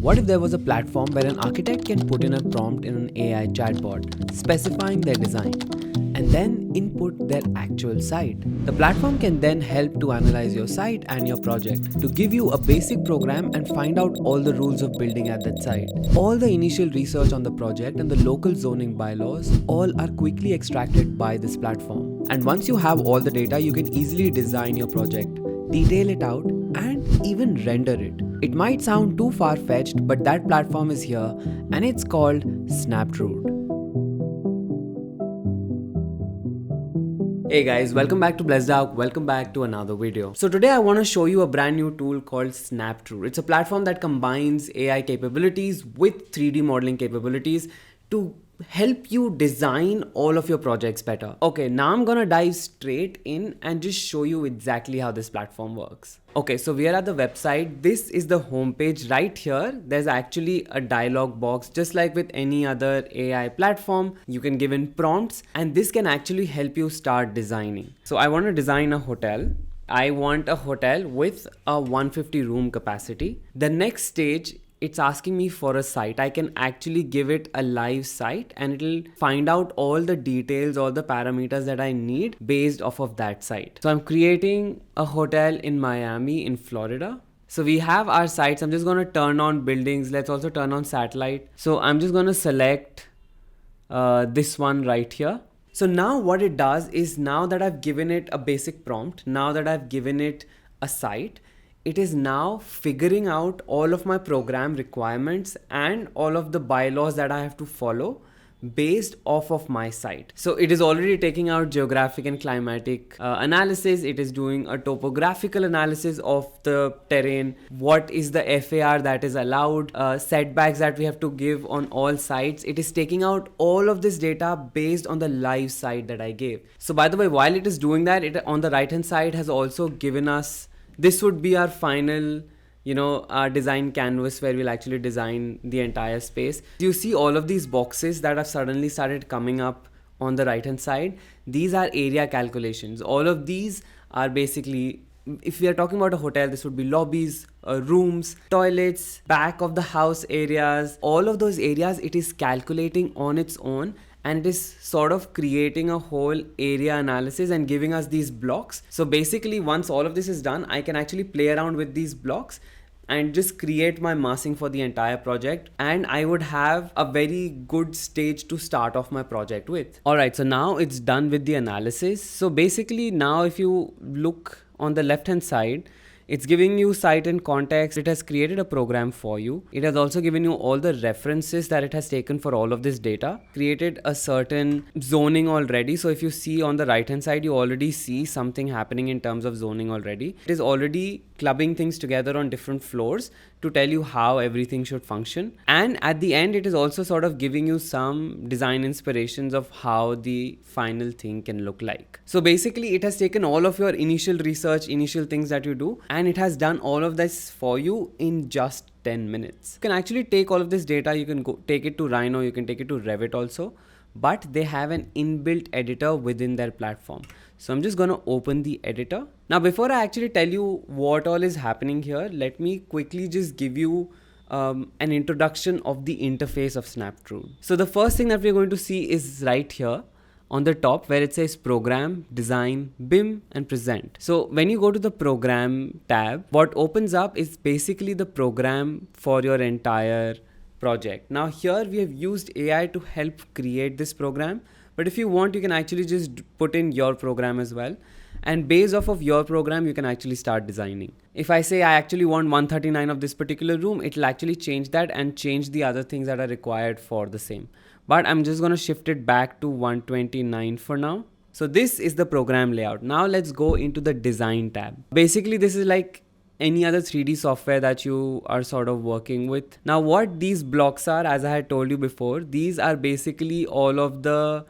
What if there was a platform where an architect can put in a prompt in an AI chatbot specifying their design and then input their actual site? The platform can then help to analyze your site and your project to give you a basic program and find out all the rules of building at that site. All the initial research on the project and the local zoning bylaws all are quickly extracted by this platform. And once you have all the data, you can easily design your project, detail it out, and even render it. It might sound too far-fetched, but that platform is here and it's called Snaptrude. Hey guys, welcome back to BlessedArch, welcome back to another video. So today I want to show you a brand new tool called Snaptrude. It's a platform that combines AI capabilities with 3D modeling capabilities to help you design all of your projects better. Okay, now I'm gonna dive straight in and just show you exactly how this platform works. Okay, so we are at the website. This is the homepage. Right here, there's actually a dialog box. Just like with any other AI platform, you can give in prompts and this can actually help you start designing. So I want to design a hotel. I want a hotel with a 150 room capacity. The next stage, it's asking me for a site. I can actually give it a live site and it'll find out all the details, all the parameters that I need based off of that site. So I'm creating a hotel in Miami in Florida. So we have our sites. I'm just going to turn on buildings. Let's also turn on satellite. So I'm just going to select this one right here. So now what it does is, now that I've given it a basic prompt, now that I've given it a site, it is now figuring out all of my program requirements and all of the bylaws that I have to follow based off of my site. So it is already taking out geographic and climatic analysis. It is doing a topographical analysis of the terrain. What is the FAR that is allowed, setbacks that we have to give on all sites. It is taking out all of this data based on the live site that I gave. So by the way, while it is doing that, it on the right hand side has also given us, this would be our final, our design canvas where we'll actually design the entire space. You see all of these boxes that have suddenly started coming up on the right hand side. These are area calculations. All of these are basically, if we are talking about a hotel, this would be lobbies, rooms, toilets, back of the house areas. All of those areas, it is calculating on its own. And it is sort of creating a whole area analysis and giving us these blocks. So basically, once all of this is done, I can actually play around with these blocks and just create my massing for the entire project. And I would have a very good stage to start off my project with. All right, so now it's done with the analysis. So basically now if you look on the left hand side, it's giving you site and context. It has created a program for you. It has also given you all the references that it has taken for all of this data. Created a certain zoning already. So if you see on the right hand side, you already see something happening in terms of zoning already. It is already clubbing things together on different floors to tell you how everything should function. And at the end, it is also sort of giving you some design inspirations of how the final thing can look like. So basically, it has taken all of your initial research, initial things that you do, and it has done all of this for you in just 10 minutes. You can actually take all of this data, you can go take it to Rhino, you can take it to Revit also, but they have an inbuilt editor within their platform. So I'm just going to open the editor. Now, before I actually tell you what all is happening here, let me quickly just give you an introduction of the interface of Snaptrude. So the first thing that we're going to see is right here on the top where it says program, design, BIM and present. So when you go to the program tab, what opens up is basically the program for your entire project. Now here we have used AI to help create this program, but if you want, you can actually just put in your program as well. And based off of your program, you can actually start designing. If I say I actually want 139 of this particular room, it will actually change that and change the other things that are required for the same. But I'm just going to shift it back to 129 for now. So this is the program layout. Now let's go into the design tab. Basically, this is like any other 3D software that you are sort of working with. Now what these blocks are, as I had told you before, these are basically all of the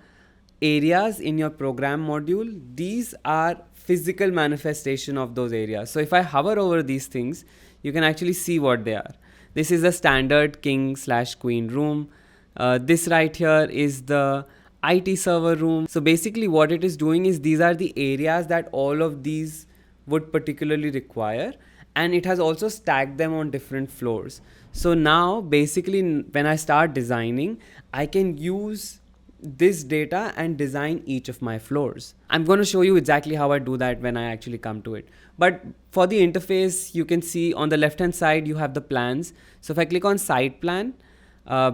areas in your program module. These are physical manifestation of those areas. So if I hover over these things, you can actually see what they are. This is a standard king/queen room. This right here is the IT server room. So basically what it is doing is, these are the areas that all of these would particularly require, and it has also stacked them on different floors. So now basically when I start designing, I can use this data and design each of my floors. I'm going to show you exactly how I do that when I actually come to it. But for the interface, you can see on the left hand side you have the plans. So if I click on site plan,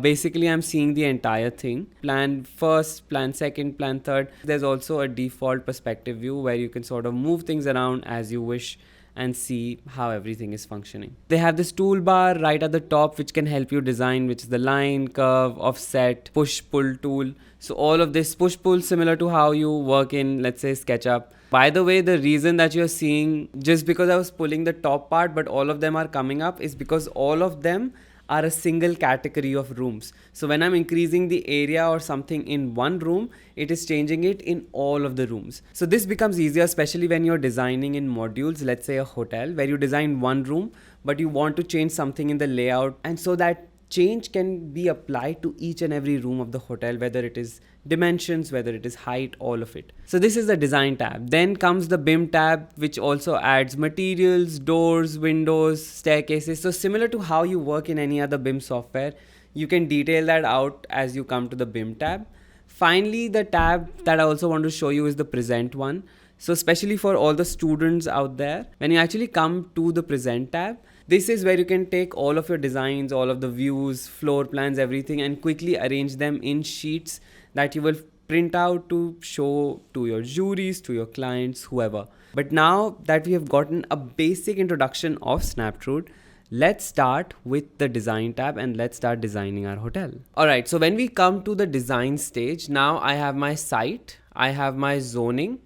basically I'm seeing the entire thing. Plan first, plan second, plan third. There's also a default perspective view where you can sort of move things around as you wish and see how everything is functioning. They have this toolbar right at the top which can help you design, which is the line, curve, offset, push, pull tool. So all of this push pull similar to how you work in, let's say, SketchUp. By the way, the reason that you're seeing, just because I was pulling the top part but all of them are coming up, is because all of them are a single category of rooms. So when I'm increasing the area or something in one room, it is changing it in all of the rooms. So this becomes easier, especially when you're designing in modules, let's say a hotel where you design one room, but you want to change something in the layout. And so that change can be applied to each and every room of the hotel, whether it is dimensions, whether it is height, all of it. So this is the design tab. Then comes the BIM tab, which also adds materials, doors, windows, staircases. So similar to how you work in any other BIM software, you can detail that out as you come to the BIM tab. Finally, the tab that I also want to show you is the present one. So especially for all the students out there, when you actually come to the present tab, this is where you can take all of your designs, all of the views, floor plans, everything, and quickly arrange them in sheets that you will print out to show to your juries, to your clients, whoever. But now that we have gotten a basic introduction of Snaptrude, let's start with the design tab and let's start designing our hotel. Alright, so when we come to the design stage, now I have my site, I have my zoning,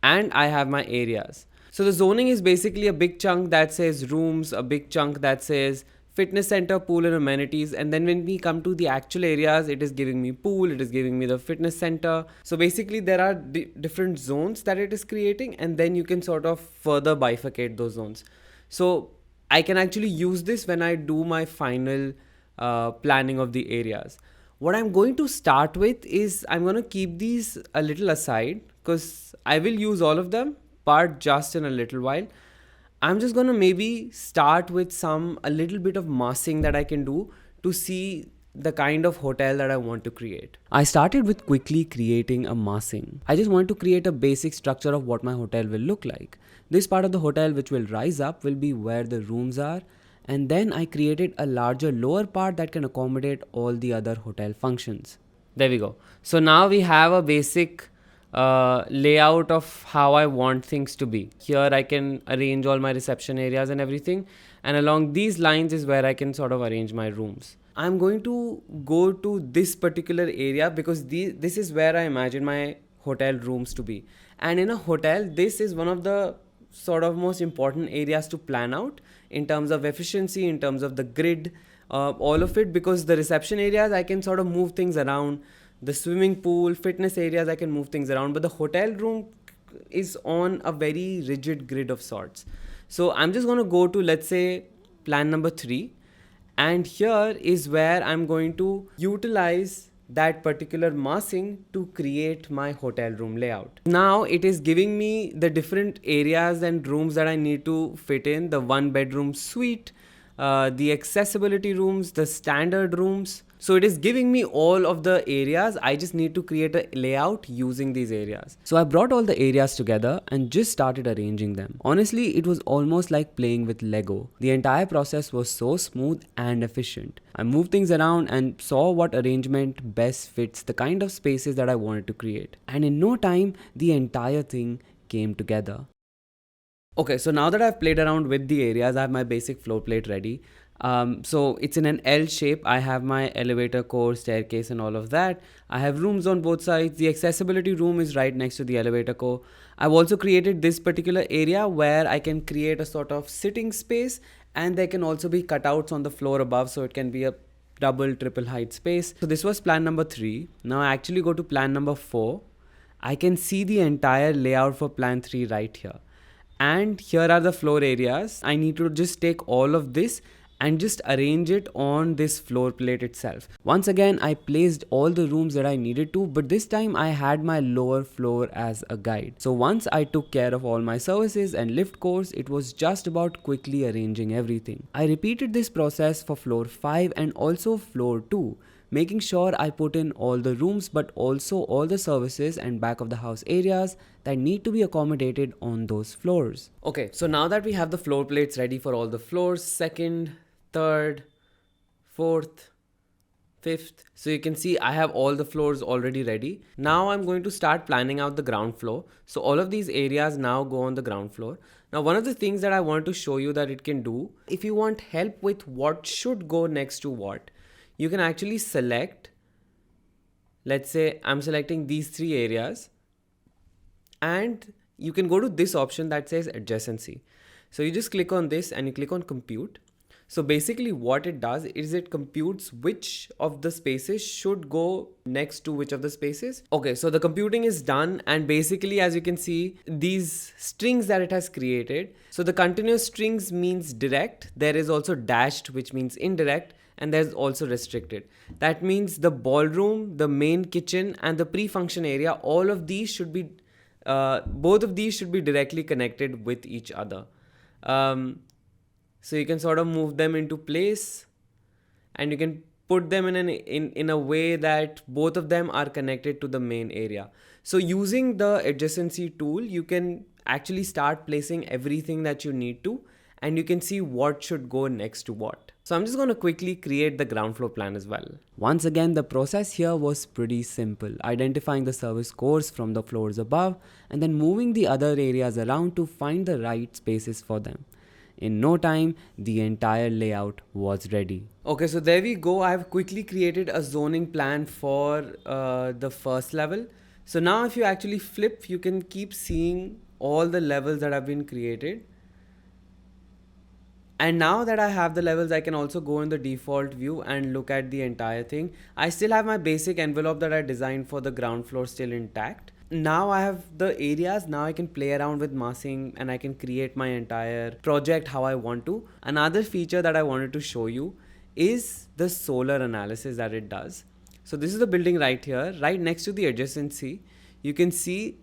and I have my areas. So the zoning is basically a big chunk that says rooms, a big chunk that says fitness center, pool and amenities. And then when we come to the actual areas, it is giving me pool, it is giving me the fitness center. So basically there are different zones that it is creating, and then you can sort of further bifurcate those zones. So I can actually use this when I do my final planning of the areas. What I'm going to start with is I'm going to keep these a little aside because I will use all of them, but just in a little while. I'm just going to maybe start with a little bit of massing that I can do to see the kind of hotel that I want to create. I started with quickly creating a massing. I just want to create a basic structure of what my hotel will look like. This part of the hotel which will rise up will be where the rooms are. And then I created a larger lower part that can accommodate all the other hotel functions. There we go. So now we have a basic layout of how I want things to be. Here I can arrange all my reception areas and everything. And along these lines is where I can sort of arrange my rooms. I'm going to go to this particular area because this is where I imagine my hotel rooms to be. And in a hotel, this is one of the sort of most important areas to plan out in terms of efficiency, in terms of the grid, all of it, because the reception areas I can sort of move things around. The swimming pool, fitness areas, I can move things around, but the hotel room is on a very rigid grid of sorts. So I'm just going to go to, let's say, plan number 3. And here is where I'm going to utilize that particular massing to create my hotel room layout. Now it is giving me the different areas and rooms that I need to fit in. The 1-bedroom suite, the accessibility rooms, the standard rooms. So it is giving me all of the areas. I just need to create a layout using these areas. So I brought all the areas together and just started arranging them. Honestly, it was almost like playing with Lego. The entire process was so smooth and efficient. I moved things around and saw what arrangement best fits the kind of spaces that I wanted to create. And in no time, the entire thing came together. Okay, so now that I've played around with the areas, I have my basic floor plate ready. So it's in an L shape. I have my elevator core, staircase and all of that. I have rooms on both sides. The accessibility room is right next to the elevator core. I've also created this particular area where I can create a sort of sitting space, and there can also be cutouts on the floor above, so it can be a double, triple height space. So this was plan number 3. Now I actually go to plan number 4. I can see the entire layout for plan 3 right here. And here are the floor areas. I need to just take all of this and just arrange it on this floor plate itself. Once again, I placed all the rooms that I needed to, but this time I had my lower floor as a guide. So once I took care of all my services and lift course, it was just about quickly arranging everything. I repeated this process for floor 5 and also floor 2, making sure I put in all the rooms but also all the services and back of the house areas that need to be accommodated on those floors. Okay, so now that we have the floor plates ready for all the floors, second, third, fourth, fifth. So you can see I have all the floors already ready. Now I'm going to start planning out the ground floor. So all of these areas now go on the ground floor. Now one of the things that I want to show you that it can do, if you want help with what should go next to what, you can actually select, let's say I'm selecting these 3 areas, and you can go to this option that says adjacency. So you just click on this and you click on compute. So basically what it does is it computes which of the spaces should go next to which of the spaces. Okay, so the computing is done, and basically as you can see these strings that it has created. So the continuous strings means direct, there is also dashed which means indirect, and there's also restricted. That means the ballroom, the main kitchen and the pre-function area, all of these should be both of these should be directly connected with each other. So you can sort of move them into place, and you can put them in a way that both of them are connected to the main area. So using the adjacency tool, you can actually start placing everything that you need to, and you can see what should go next to what. So I'm just going to quickly create the ground floor plan as well. Once again, the process here was pretty simple. Identifying the service cores from the floors above and then moving the other areas around to find the right spaces for them. In no time, the entire layout was ready. Okay, so there we go. I've quickly created a zoning plan for the first level. So now if you actually flip, you can keep seeing all the levels that have been created. And now that I have the levels, I can also go in the default view and look at the entire thing. I still have my basic envelope that I designed for the ground floor still intact. Now I have the areas. Now I can play around with massing and I can create my entire project how I want to. Another feature that I wanted to show you is the solar analysis that it does. So this is the building right here, right next to the adjacency. You can see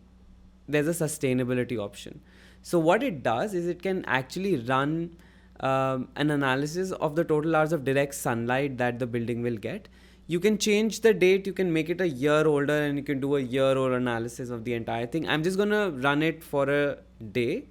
there's a sustainability option. So what it does is it can actually run an analysis of the total hours of direct sunlight that the building will get. You can change the date, you can make it a year older, and you can do a year-old analysis of the entire thing. I'm just gonna run it for a day,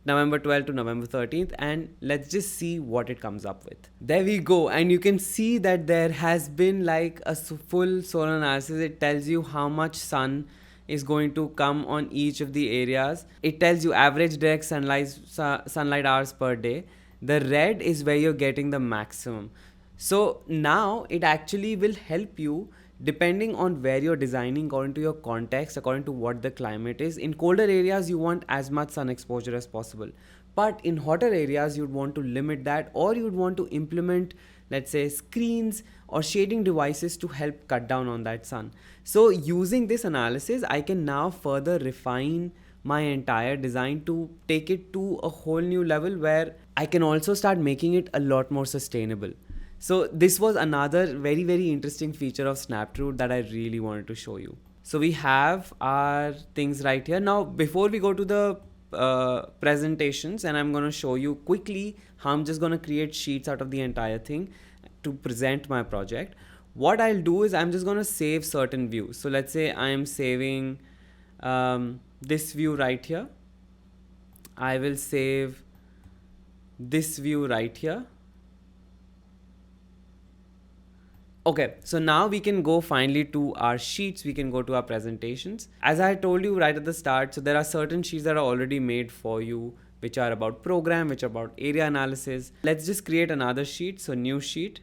November 12th to November 13th, and let's just see what it comes up with. There we go, and you can see that there has been like a full solar analysis. It tells you how much sun is going to come on each of the areas. It tells you average direct sunlight hours per day. The red is where you're getting the maximum. So now it actually will help you depending on where you're designing, according to your context, according to what the climate is. In colder areas, you want as much sun exposure as possible. But in hotter areas, you'd want to limit that, or you'd want to implement, let's say, screens or shading devices to help cut down on that sun. So using this analysis, I can now further refine my entire design to take it to a whole new level where I can also start making it a lot more sustainable. So this was another very, very interesting feature of Snaptrude that I really wanted to show you. So we have our things right here. Now, before we go to the presentations, and I'm going to show you quickly how I'm just going to create sheets out of the entire thing to present my project. What I'll do is I'm just going to save certain views. So let's say I'm saving this view right here. I will save this view right here. Okay, so now we can go finally to our sheets. We can go to our presentations. As I told you right at the start, so there are certain sheets that are already made for you, which are about program, which are about area analysis. Let's just create another sheet. So new sheet.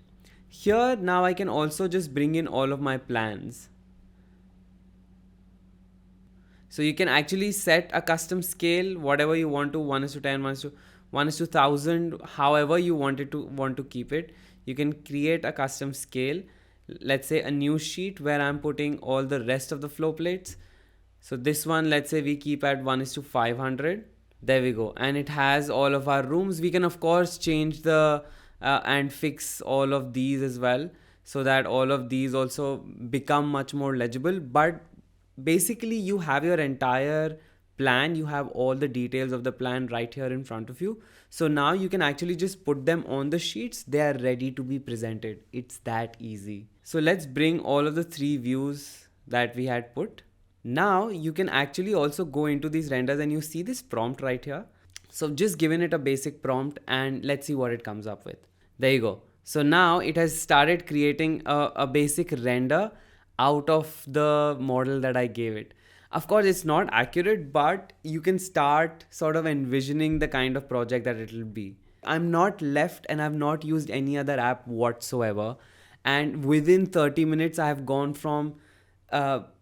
Here now I can also just bring in all of my plans. So you can actually set a custom scale, whatever you want to, 1:10, 1:1000, however you want to keep it. You can create a custom scale. Let's say a new sheet where I'm putting all the rest of the flow plates. So this one, let's say we keep at 1:500. There we go. And it has all of our rooms. We can of course change the and fix all of these as well, so that all of these also become much more legible. But basically you have your entire plan, you have all the details of the plan right here in front of you. So now you can actually just put them on the sheets, they are ready to be presented. It's that easy. So let's bring all of the three views that we had put. Now you can actually also go into these renders and you see this prompt right here. So just given it a basic prompt and let's see what it comes up with. There you go. So now it has started creating a basic render out of the model that I gave it. Of course, it's not accurate, but you can start sort of envisioning the kind of project that it will be. I'm not left and I've not used any other app whatsoever. And within 30 minutes, I have gone from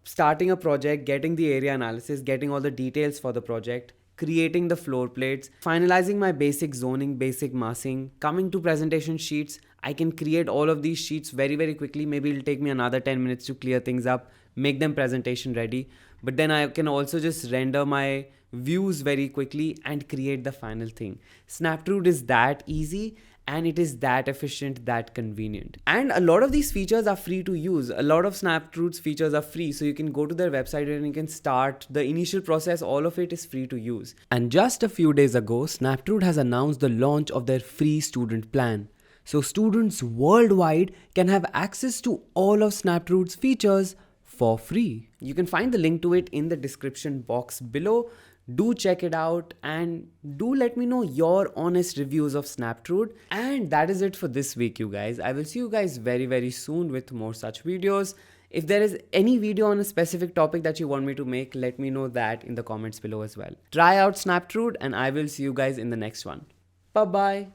starting a project, getting the area analysis, getting all the details for the project, creating the floor plates, finalizing my basic zoning, basic massing, coming to presentation sheets. I can create all of these sheets very, very quickly. Maybe it'll take me another 10 minutes to clear things up, make them presentation ready. But then I can also just render my views very quickly and create the final thing. Snaptrude is that easy and it is that efficient, that convenient. And a lot of these features are free to use. A lot of Snaptrude's features are free. So you can go to their website and you can start the initial process. All of it is free to use. And just a few days ago, Snaptrude has announced the launch of their free student plan. So students worldwide can have access to all of Snaptrude's features for free. You can find the link to it in the description box below. Do check it out and do let me know your honest reviews of Snaptrude. And that is it for this week, you guys. I will see you guys very, very soon with more such videos. If there is any video on a specific topic that you want me to make, let me know that in the comments below as well. Try out Snaptrude and I will see you guys in the next one. Bye-bye.